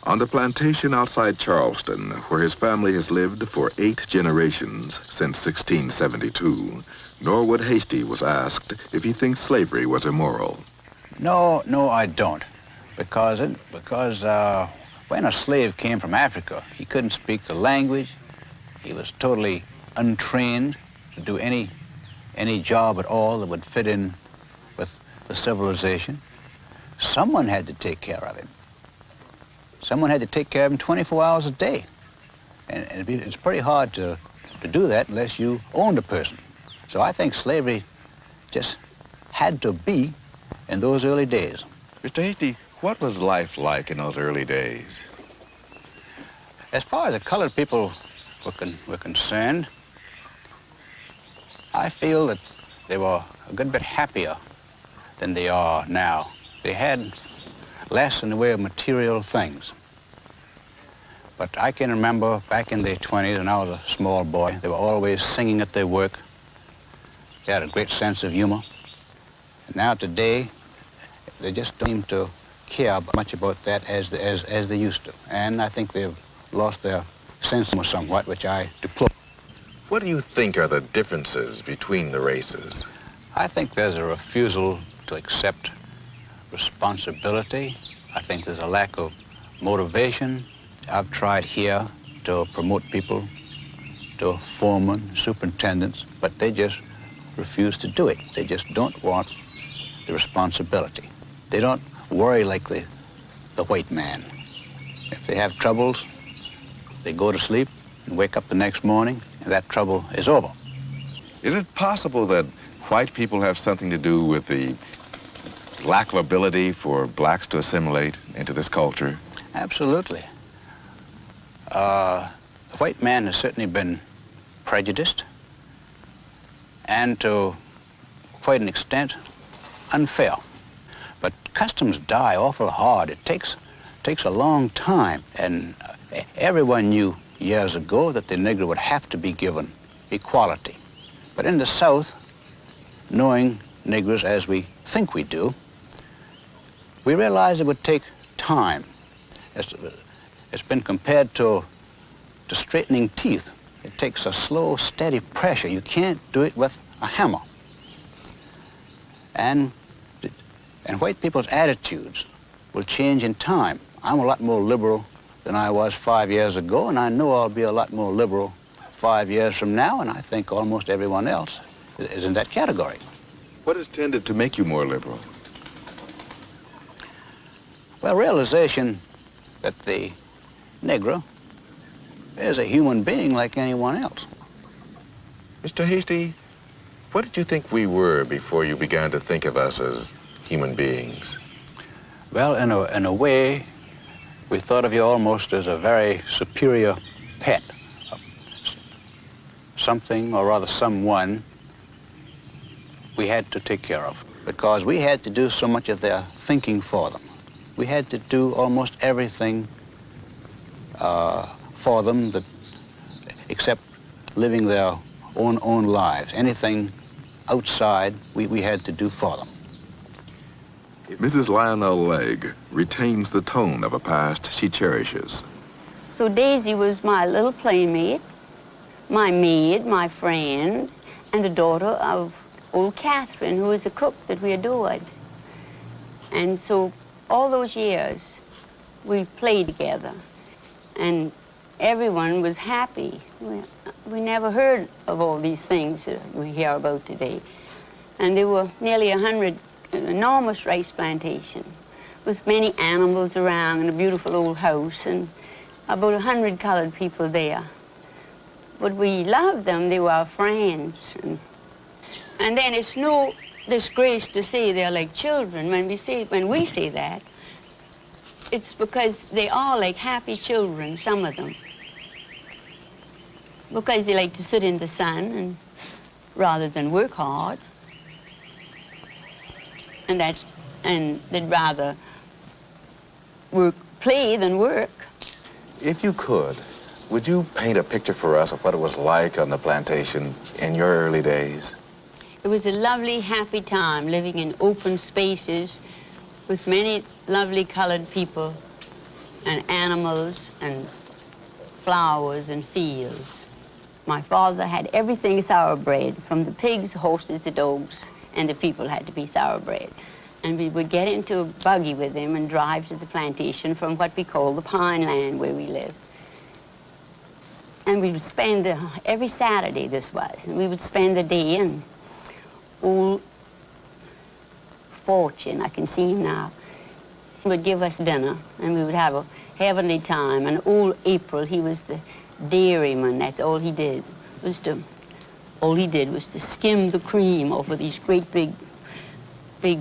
On the plantation outside Charleston, where his family has lived for 8 generations since 1672, Norwood Hasty was asked if he thinks slavery was immoral. No, I don't. Because when a slave came from Africa, he couldn't speak the language. He was totally untrained to do any job at all that would fit in with the civilization. Someone had to take care of him. Someone had to take care of him 24 hours a day. And it's pretty hard to do that unless you owned a person. So I think slavery just had to be in those early days. Mr. Hasty, what was life like in those early days? As far as the colored people were concerned, I feel that they were a good bit happier than they are now. They had less in the way of material things. But I can remember back in the 20s when I was a small boy, they were always singing at their work. They had a great sense of humor. And now today, they just don't seem to care much about that as they used to. And I think they've lost their sense of humor somewhat, which I deplore. What do you think are the differences between the races? I think there's a refusal to accept responsibility. I think there's a lack of motivation. I've tried here to promote people to foremen, superintendents, but they just refuse to do it. They just don't want the responsibility. They don't worry like the white man. If they have troubles, they go to sleep and wake up the next morning, and that trouble is over. Is it possible that white people have something to do with the lack of ability for blacks to assimilate into this culture? Absolutely. The white man has certainly been prejudiced and to quite an extent unfair. But customs die awful hard. It takes a long time, and everyone knew years ago that the Negro would have to be given equality. But in the South, knowing Negroes as we think we do, we realize it would take time. It's been compared to straightening teeth. It takes a slow, steady pressure. You can't do it with a hammer. And white people's attitudes will change in time. I'm a lot more liberal than I was 5 years ago, and I know I'll be a lot more liberal 5 years from now, and I think almost everyone else is in that category. What has tended to make you more liberal? Well, realization that the Negro is a human being like anyone else. Mr. Hasty, what did you think we were before you began to think of us as human beings? Well, in a way, we thought of you almost as a very superior pet. Something, or rather someone, we had to take care of because we had to do so much of their thinking for them. We had to do almost everything for them except living their own lives. Anything outside, we had to do for them. Mrs. Lionel Legg retains the tone of a past she cherishes. So Daisy was my little playmate, my maid, my friend, and the daughter of old Catherine, who was a cook that we adored. And so all those years, we played together, and everyone was happy. We never heard of all these things that we hear about today. And there were nearly 100 enormous rice plantation with many animals around and a beautiful old house and about 100 colored people there. But we loved them. They were our friends. And then it's no disgrace to say they're like children. When we say that, it's because they are like happy children, some of them. Because they like to sit in the sun and rather than work hard. And they'd rather play than work. If you could, would you paint a picture for us of what it was like on the plantation in your early days? It was a lovely, happy time living in open spaces with many lovely colored people. and animals and flowers and fields. My father had everything thoroughbred, from the pigs, horses, the dogs, and the people had to be thoroughbred. And we would get into a buggy with him and drive to the plantation from what we call the pine land where we lived. And we would spend, every Saturday this was, and we would spend the day, and old Fortune, I can see him now, would give us dinner, and we would have a heavenly time. And old April, he was the dairyman. That's all he did. All he did was to skim the cream over these great big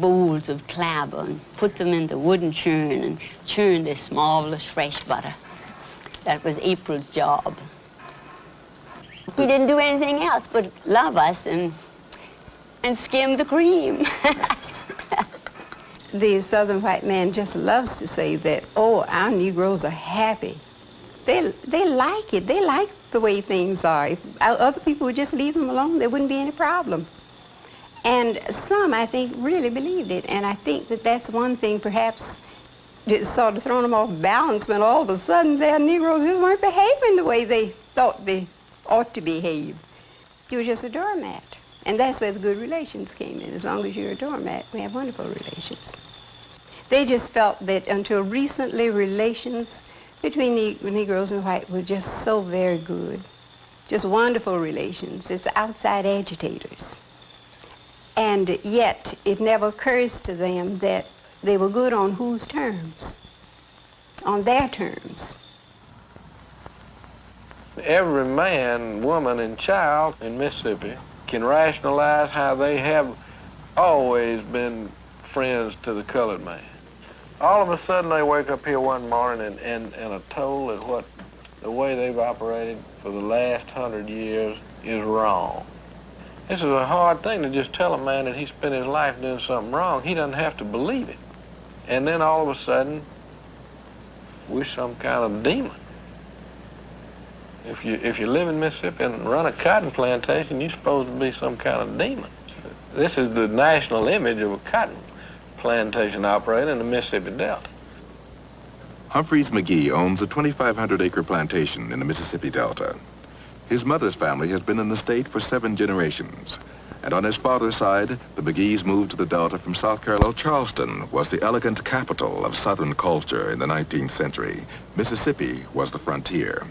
bowls of clabber and put them in the wooden churn and churn this marvelous fresh butter. That was April's job. He didn't do anything else but love us and skim the cream. The Southern white man just loves to say that, oh, our Negroes are happy. They like it. They like the way things are. If other people would just leave them alone, there wouldn't be any problem. And some, I think, really believed it. And I think that that's one thing perhaps that sort of thrown them off balance when all of a sudden their Negroes just weren't behaving the way they thought they ought to behave. They were just a doormat. And that's where the good relations came in. As long as you're a doormat, we have wonderful relations. They just felt that until recently, relations between Negroes and white were just so very good. Just wonderful relations. It's outside agitators. And yet, it never occurs to them that they were good on whose terms? On their terms. Every man, woman, and child in Mississippi can rationalize how they have always been friends to the colored man. All of a sudden they wake up here one morning and are told that the way they've operated for the last 100 years is wrong. This is a hard thing to just tell a man that he spent his life doing something wrong. He doesn't have to believe it. And then all of a sudden, we're some kind of demon. If you live in Mississippi and run a cotton plantation, you're supposed to be some kind of demon. This is the national image of a cotton plantation operator in the Mississippi Delta. Humphreys McGee owns a 2,500-acre plantation in the Mississippi Delta. His mother's family has been in the state for 7 generations. And on his father's side, the McGees moved to the Delta from South Carolina. Charleston was the elegant capital of Southern culture in the 19th century. Mississippi was the frontier.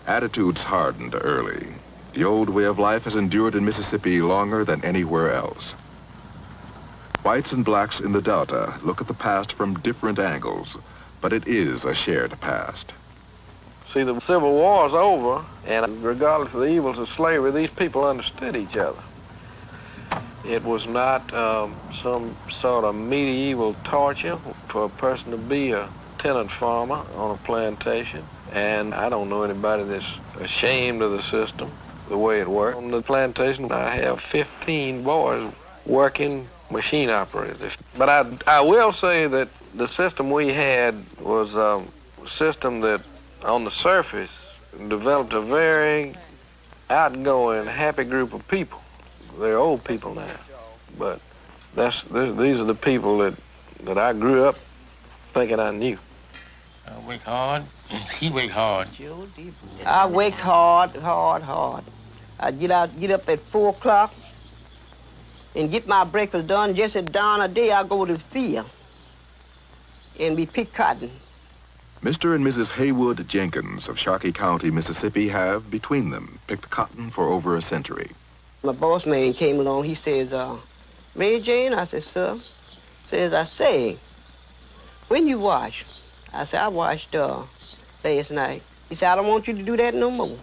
Attitudes hardened early. The old way of life has endured in Mississippi longer than anywhere else. Whites and blacks in the Delta look at the past from different angles, but it is a shared past. See, the Civil War's over, and regardless of the evils of slavery, these people understood each other. It was not some sort of medieval torture for a person to be a tenant farmer on a plantation. And I don't know anybody that's ashamed of the system, the way it worked. On the plantation, I have 15 boys working machine operators. But I will say that the system we had was a system that, on the surface, developed a very outgoing, happy group of people. They're old people now, but these are the people that I grew up thinking I knew. I work hard, and he work hard. I worked hard. I'd get up at 4 o'clock and get my breakfast done. Just at dawn of day, I go to the field and we pick cotton. Mr. and Mrs. Haywood Jenkins of Sharkey County, Mississippi have, between them, picked cotton for over a century. My boss man came along. He says, Mary Jane? I said, sir. Says, when you wash? I said, I washed last night. He said, I don't want you to do that no more.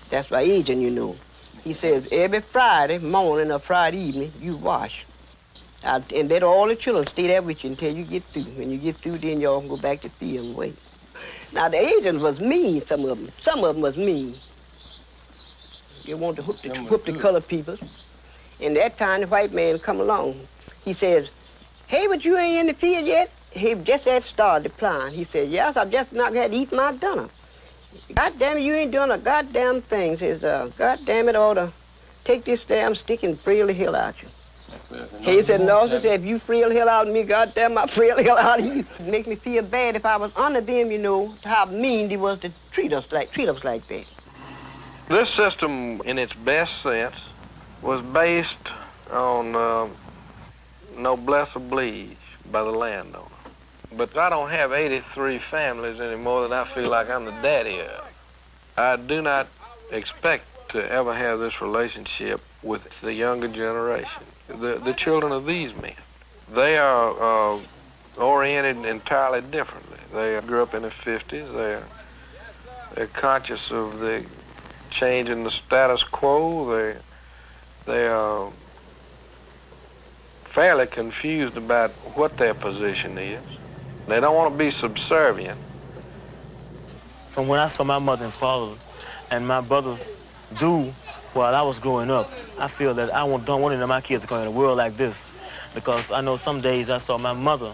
That's my agent, you know. He says, every Friday morning or Friday evening, you wash. And let all the children stay there with you until you get through. When you get through, then y'all can go back to the field and wait. Now, the agents was mean, some of them. Some of them was mean. They want to whoop the colored people. And that time, the white man come along. He says, hey, but you ain't in the field yet? He just had started applying. He said, yes, I've just not had to eat my dinner. God damn it, you ain't doing a goddamn thing. Says, God damn it, I ought to take this damn stick and braille the hell out you. He said, no, she said, if you free the hell out of me, goddamn, I free the hell out of you. It makes me feel bad if I was under them, you know, how mean they was to treat us like that. This system, in its best sense, was based on noblesse oblige by the landowner. But I don't have 83 families anymore that I feel like I'm the daddy of. I do not expect to ever have this relationship with the younger generation, the children of these men. They are oriented entirely differently. They grew up in the 50s. They're conscious of the change in the status quo. They are fairly confused about what their position is. They don't want to be subservient. From when I saw my mother and father and my brothers do while I was growing up, I feel that I don't want any of my kids to come in a world like this, because I know some days I saw my mother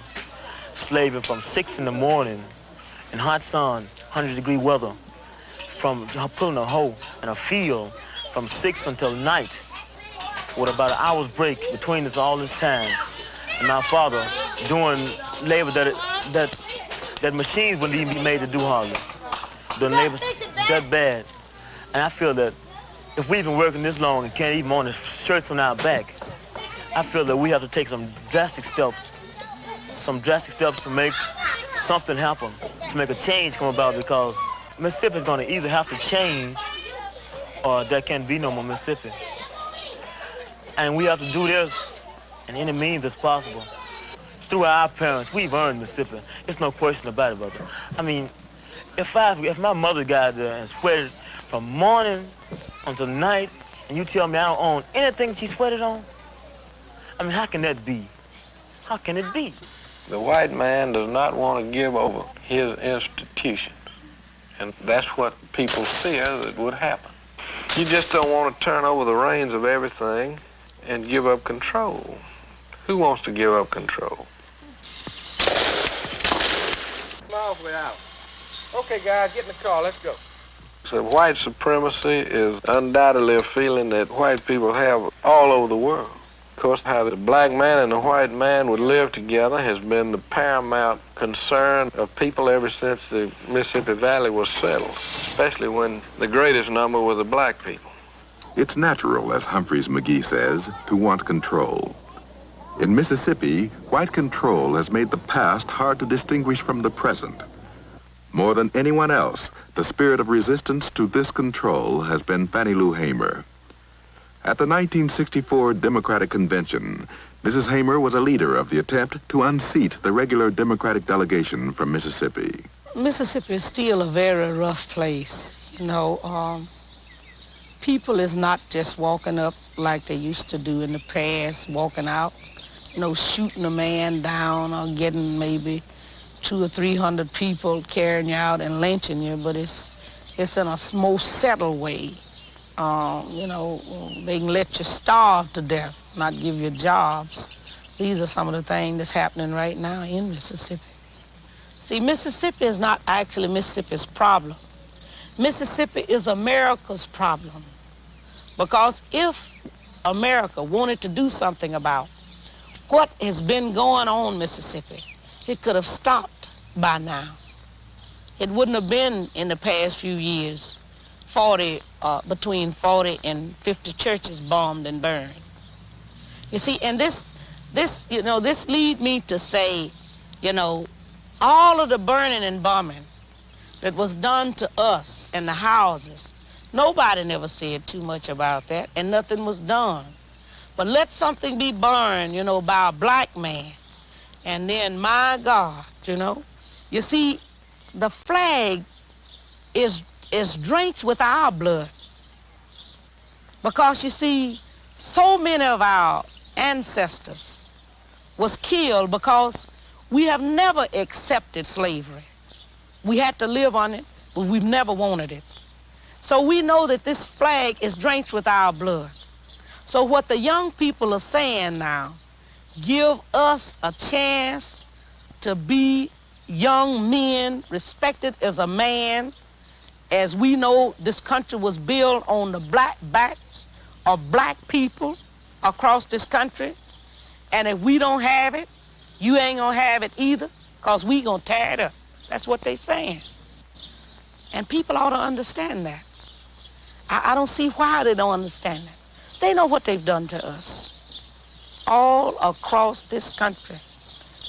slaving from 6 in the morning in hot sun, 100-degree weather, from pulling a hoe in a field from 6 until night, with about an hour's break between us all this time, and my father doing labor that machines wouldn't even be made to do hardly. The labor's that bad. And I feel that if we've been working this long and can't even own the shirts on our back, I feel that we have to take some drastic steps to make something happen, to make a change come about, because Mississippi is going to either have to change or there can be no more Mississippi. And we have to do this in any means that's possible. Through our parents, we've earned Mississippi. There's no question about it, brother. I mean, if my mother got there and sweated from morning until night, and you tell me I don't own anything she sweated on, I mean, how can that be? How can it be? The white man does not want to give over his institutions, and that's what people fear that would happen. You just don't want to turn over the reins of everything and give up control. Who wants to give up control? Miles way out. Okay, guys, get in the car. Let's go. So white supremacy is undoubtedly a feeling that white people have all over the world. Of course, how the black man and the white man would live together has been the paramount concern of people ever since the Mississippi Valley was settled, especially when the greatest number were the black people. It's natural, as Humphreys McGee says, to want control. In Mississippi, white control has made the past hard to distinguish from the present. More than anyone else, the spirit of resistance to this control has been Fannie Lou Hamer. At the 1964 Democratic Convention, Mrs. Hamer was a leader of the attempt to unseat the regular Democratic delegation from Mississippi. Mississippi is still a very rough place. You know, people is not just walking up like they used to do in the past, walking out, you know, shooting a man down or getting maybe 200 or 300 people carrying you out and lynching you, but it's in a most settled way. You know, they can let you starve to death, not give you jobs. These are some of the things that's happening right now in Mississippi. See, Mississippi is not actually Mississippi's problem. Mississippi is America's problem. Because if America wanted to do something about what has been going on in Mississippi, it could have stopped by now. It wouldn't have been in the past few years between 40 and 50 churches bombed and burned. You see, and this lead me to say, you know, all of the burning and bombing that was done to us and the houses, nobody never said too much about that, and nothing was done. But let something be burned, you know, by a black man, and then, my God, you know, you see, the flag is drenched with our blood. Because, you see, so many of our ancestors was killed because we have never accepted slavery. We had to live on it, but we've never wanted it. So we know that this flag is drenched with our blood. So what the young people are saying now, give us a chance to be young men, respected as a man, as we know this country was built on the black backs of black people across this country. And if we don't have it, you ain't gonna have it either, because we gonna tear it up. That's what they saying. And people ought to understand that. I don't see why they don't understand that. They know what they've done to us. All across this country,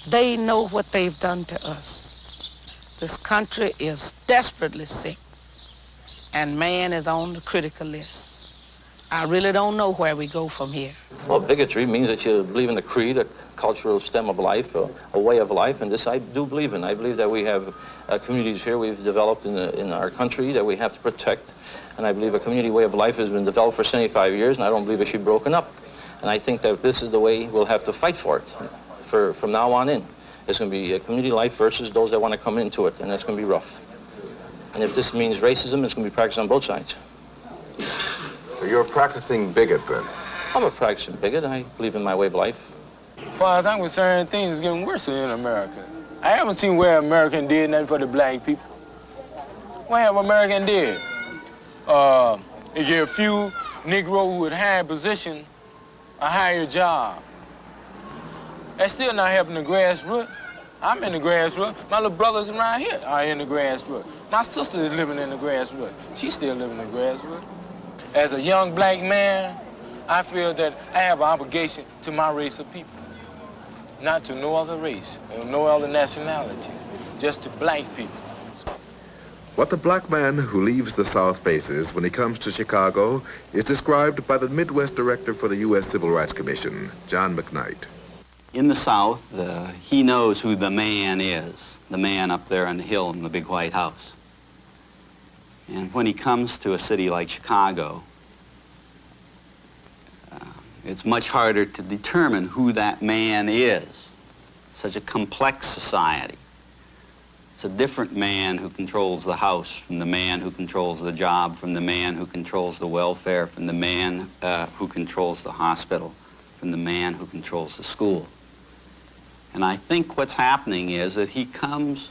they know what they've done to us. This country is desperately sick, and man is on the critical list. I really don't know where we go from here. Well, bigotry means that you believe in a creed, a cultural stem of life, a way of life, and this I do believe in. I believe that we have communities here we've developed in our country that we have to protect, and I believe a community way of life has been developed for 75 years, and I don't believe it should be broken up. And I think that this is the way we'll have to fight for it from now on in. It's going to be a community life versus those that want to come into it, and that's going to be rough. And if this means racism, it's going to be practiced on both sides. So you're a practicing bigot, then? I'm a practicing bigot. I believe in my way of life. As far as I'm concerned, things are getting worse in America. I haven't seen where America did nothing for the black people. What have America did? They give a few Negroes with high position a higher job. That's still not helping the grassroots. I'm in the grassroots. My little brothers around here are in the grassroots. My sister is living in the grassroots. She's still living in the grassroots. As a young black man, I feel that I have an obligation to my race of people, not to no other race or no other nationality, just to black people. What the black man who leaves the South faces when he comes to Chicago is described by the Midwest Director for the U.S. Civil Rights Commission, John McKnight. In the South, he knows who the man is, the man up there on the hill in the big white house. And when he comes to a city like Chicago, it's much harder to determine who that man is. It's such a complex society. It's a different man who controls the house from the man who controls the job, from the man who controls the welfare, from the man who controls the hospital, from the man who controls the school. And I think what's happening is that he comes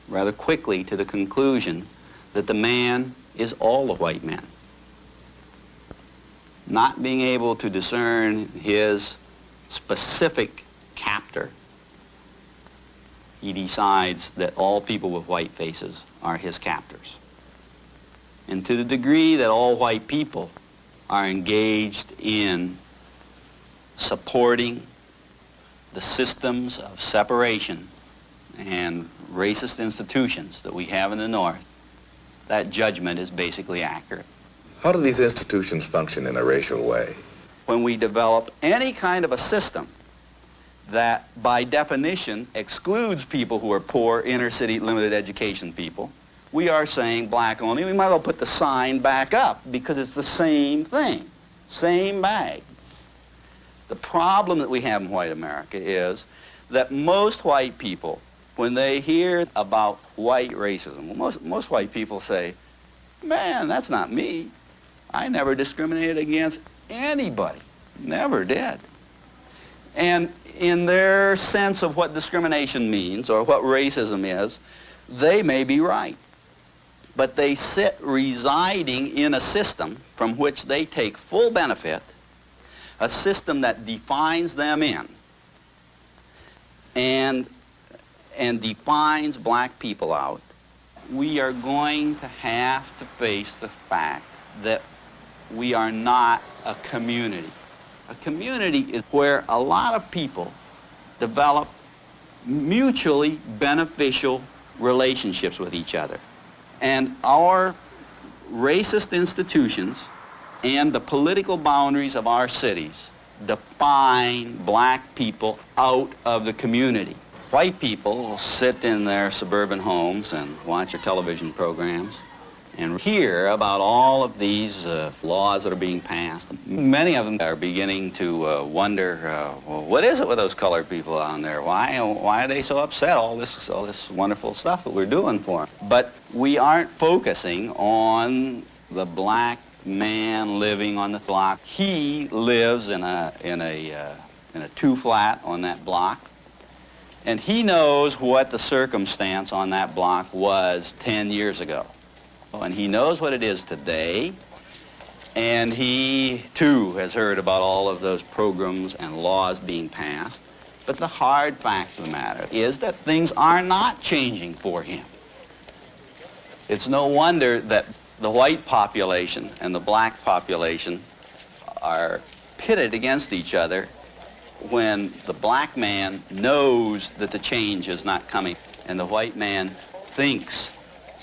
rather quickly to the conclusion that the man is all the white men. Not being able to discern his specific captor, he decides that all people with white faces are his captors. And to the degree that all white people are engaged in supporting the systems of separation and racist institutions that we have in the North, that judgment is basically accurate. How do these institutions function in a racial way? When we develop any kind of a system that by definition excludes people who are poor, inner city, limited education people, we are saying black only. We might as well put the sign back up because it's the same thing, same bag. The problem that we have in white America is that most white people, when they hear about white racism, most white people say, man, that's not me. I never discriminated against anybody. Never did. And in their sense of what discrimination means or what racism is, they may be right. But they sit residing in a system from which they take full benefit, a system that defines them in and defines black people out. We are going to have to face the fact that we are not a community. A community is where a lot of people develop mutually beneficial relationships with each other. And our racist institutions and the political boundaries of our cities define black people out of the community. White people will sit in their suburban homes and watch their television programs and hear about all of these laws that are being passed. Many of them are beginning to wonder, well, what is it with those colored people down there? Why are they so upset? All this wonderful stuff that we're doing for them. But we aren't focusing on the black man living on the block. He lives in a two-flat on that block, and he knows what the circumstance on that block was 10 years ago. And he knows what it is today, And he, too, has heard about all of those programs and laws being passed. But the hard fact of the matter is that things are not changing for him. It's no wonder that the white population and the black population are pitted against each other when the black man knows that the change is not coming and the white man thinks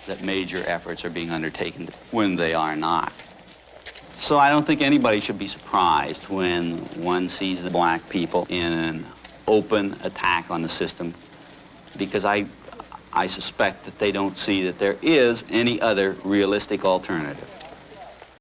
that major efforts are being undertaken when they are not. So I don't think anybody should be surprised when one sees the black people in an open attack on the system, because I suspect that they don't see that there is any other realistic alternative.